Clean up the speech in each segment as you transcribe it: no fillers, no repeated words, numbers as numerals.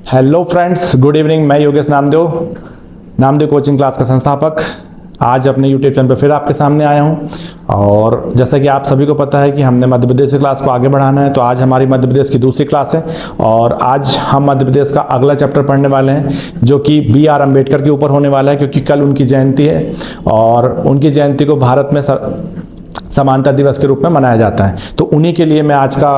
Hello friends, good evening. मैं Yogesh Namdev coaching class का संस्थापक आज अपने यूट्यूब चैनल पर फिर आपके सामने आया हूं। और जैसा कि आप सभी को पता है कि हमने मध्य प्रदेश की क्लास को आगे बढ़ाना है, तो आज हमारी मध्य प्रदेश की दूसरी क्लास है और आज हम मध्य प्रदेश का अगला चैप्टर पढ़ने वाले हैं जो कि BR अम्बेडकर के ऊपर होने वाला है, क्योंकि कल उनकी जयंती है और उनकी जयंती को भारत में समानता दिवस के रूप में मनाया जाता है। तो उन्हीं के लिए मैं आज का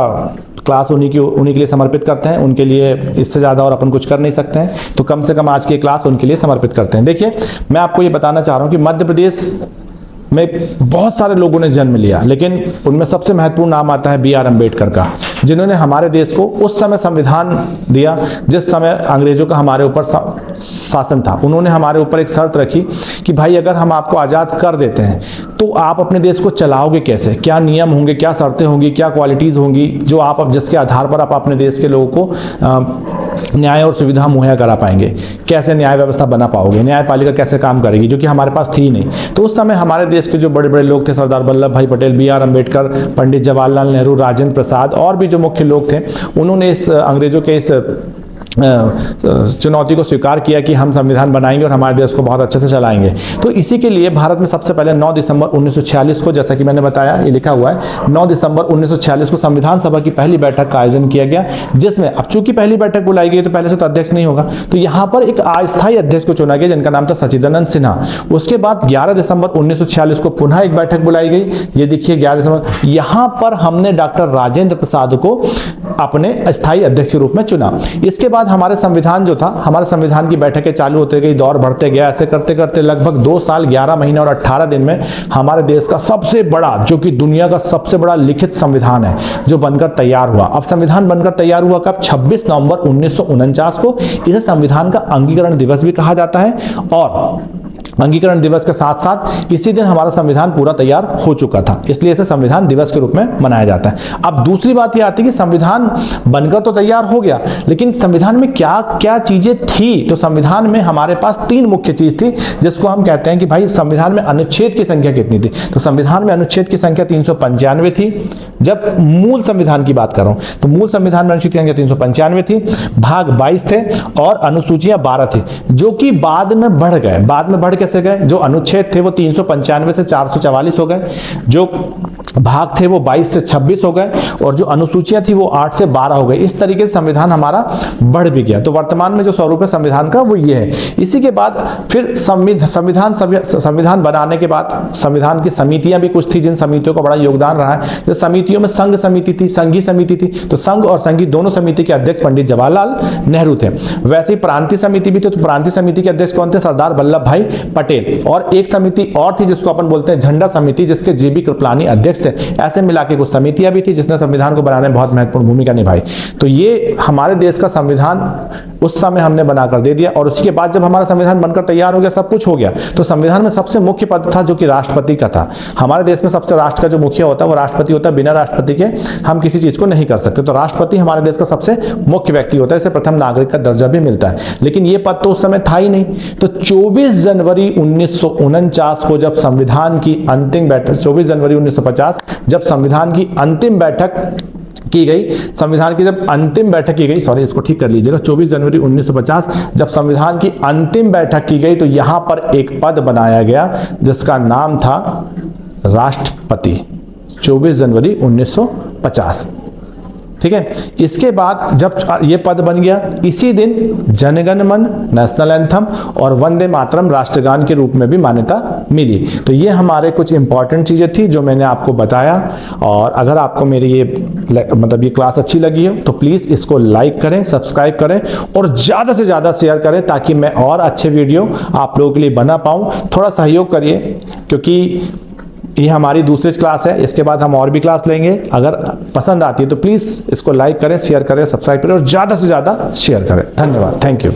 क्लास उन्हीं के लिए समर्पित करते हैं। उनके लिए इससे ज़्यादा और अपन कुछ कर नहीं सकते हैं, तो कम से कम आज की क्लास उनके लिए समर्पित करते हैं। देखिए, मैं आपको ये बताना चाह रहा हूँ कि मध्य प्रदेश में बहुत सारे लोगों ने जन्म लिया, लेकिन उनमें सबसे महत्वपूर्ण नाम आता है BR अम्बेडकर का, जिन्होंने हमारे देश को उस समय संविधान दिया जिस समय अंग्रेजों का हमारे ऊपर शासन था। उन्होंने हमारे ऊपर एक शर्त रखी कि भाई अगर हम आपको आज़ाद कर देते हैं तो आप अपने देश को चलाओगे कैसे, क्या नियम होंगे, क्या शर्तें होंगी, क्या क्वालिटीज़ होंगी जो आप जिसके आधार पर आप अपने देश के लोगों को न्याय और सुविधा मुहैया करा पाएंगे, कैसे न्याय व्यवस्था बना पाओगे, न्यायपालिका कैसे काम करेगी, जो कि हमारे पास थी नहीं। तो उस समय हमारे देश के जो बड़े बड़े लोग थे, सरदार वल्लभ भाई पटेल, BR अम्बेडकर, पंडित जवाहरलाल नेहरू, राजेंद्र प्रसाद और भी जो मुख्य लोग थे, उन्होंने इस अंग्रेजों के इस चुनौती को स्वीकार किया कि हम संविधान बनाएंगे और हमारे देश को बहुत अच्छे से चलाएंगे। तो इसी के लिए भारत में सबसे पहले 9 दिसंबर 1946 को, जैसा कि मैंने बताया, ये लिखा हुआ है, 9 दिसंबर 1946 को संविधान सभा की पहली बैठक का आयोजन किया गया, जिसमें अब चूंकि पहली बैठक बुलाई गई तो पहले से तो अध्यक्ष नहीं होगा, तो यहाँ पर एक अस्थायी अध्यक्ष को चुना गया जिनका नाम था सचिदानंद सिन्हा। उसके बाद 11 दिसंबर 1946 को पुनः एक बैठक बुलाई गई, ये देखिए 11 दिसंबर, यहाँ पर हमने डॉक्टर राजेंद्र प्रसाद को अपने अस्थायी अध्यक्ष के रूप में चुना। इसके बाद हमारे संविधान जो था, हमारे संविधान की बैठकें चालू होते गई, दौर बढ़ते गया, ऐसे करते करते लगभग 2 साल 11 महीने और 18 दिन में हमारे देश का सबसे बड़ा, जो कि दुनिया का सबसे बड़ा लिखित संविधान है, जो बनकर तैयार हुआ। अब संविधान बनकर तैयार हुआ कब? 26 नवंबर 1949 को। इसे संविधान का अंगीकरण दिवस भी कहा जाता है और अंगीकरण दिवस के साथ साथ इसी दिन हमारा संविधान पूरा तैयार हो चुका था, इसलिए इसे संविधान दिवस के रूप में मनाया जाता है। अब दूसरी बात यह आती है कि संविधान बनकर तो तैयार हो गया, लेकिन संविधान में क्या क्या चीजें थी? तो संविधान में हमारे पास 3 मुख्य चीज थी, जिसको हम कहते हैं कि भाई संविधान में अनुच्छेद की संख्या कितनी थी। तो संविधान में अनुच्छेद की संख्या 395 थी। जब मूल संविधान की बात कर रहा हूं तो मूल संविधान में अनुच्छेद की संख्या 395 थी, भाग 22 थे और अनुसूचियां 12 थी, जो कि बाद में बढ़ गए। बाद में बढ़ कैसे गए? जो अनुच्छेद थे वो 395 से 444 हो गए, जो भाग थे वो 22 से 26 हो गए और जो अनुसूचियां थी वो 8 से 12 हो गए। इस तरीके से संविधान हमारा बढ़ भी गया। तो वर्तमान में जो स्वरूप है संविधान का वो ये है। इसी के बाद फिर संविधान बनाने के बाद संविधान की समितियां भी कुछ थी, जिन समितियों का बड़ा योगदान रहा है। जैसे समितियों में संघ समिति थी, संघी समिति थी, तो संघ और संघी दोनों समिति के अध्यक्ष पंडित जवाहरलाल नेहरू थे। वैसे ही प्रांतीय समिति भी थी, तो प्रांतीय समिति के अध्यक्ष कौन थे? सरदार वल्लभ भाई पटेल। और एक समिति और थी जिसको अपन बोलते हैं झंडा समिति, जिसके JB कृपलानी अध्यक्ष थे। ऐसे मिला के कुछ समितियां भी थी जिसने संविधान को बनाने में बहुत महत्वपूर्ण भूमिका निभाई। तो ये हमारे देश का संविधान उस समय हमने बनाकर दे दिया। और उसके बाद जब हमारा संविधान बनकर तैयार हो गया, सब कुछ हो गया, तो संविधान में सबसे मुख्य पद था जो कि राष्ट्रपति का था। हमारे देश में सबसे राष्ट्र का जो मुखिया होता है वो राष्ट्रपति होता है। बिना राष्ट्रपति के हम किसी चीज को नहीं कर सकते। तो राष्ट्रपति हमारे देश का सबसे मुख्य व्यक्ति होता है, इसे प्रथम नागरिक का दर्जा भी मिलता है। लेकिन ये पद तो उस समय था ही नहीं। तो 24 जनवरी 1949 को जब संविधान की अंतिम बैठक, 24 जनवरी 1950 जब संविधान की अंतिम बैठक की गई, संविधान की जब अंतिम बैठक की गई, सॉरी इसको ठीक कर लीजिएगा, 24 जनवरी 1950 जब संविधान की अंतिम बैठक की गई, तो यहां पर एक पद बनाया गया जिसका नाम था राष्ट्रपति। 24 जनवरी 1950, ठीक है। इसके बाद जब ये पद बन गया, इसी दिन जनगण मन, नेशनल एंथम और वंदे मातरम राष्ट्रगान के रूप में भी मान्यता मिली। तो ये हमारे कुछ इंपॉर्टेंट चीजें थी जो मैंने आपको बताया। और अगर आपको मेरी ये क्लास अच्छी लगी हो तो प्लीज इसको लाइक करें, सब्सक्राइब करें और ज्यादा से ज्यादा शेयर करें, ताकि मैं और अच्छे वीडियो आप लोगों के लिए बना पाऊं। थोड़ा सहयोग करिए, क्योंकि ये हमारी दूसरी क्लास है। इसके बाद हम और भी क्लास लेंगे। अगर पसंद आती है तो प्लीज इसको लाइक करें, शेयर करें, सब्सक्राइब करें और ज्यादा से ज्यादा शेयर करें। धन्यवाद, थैंक यू।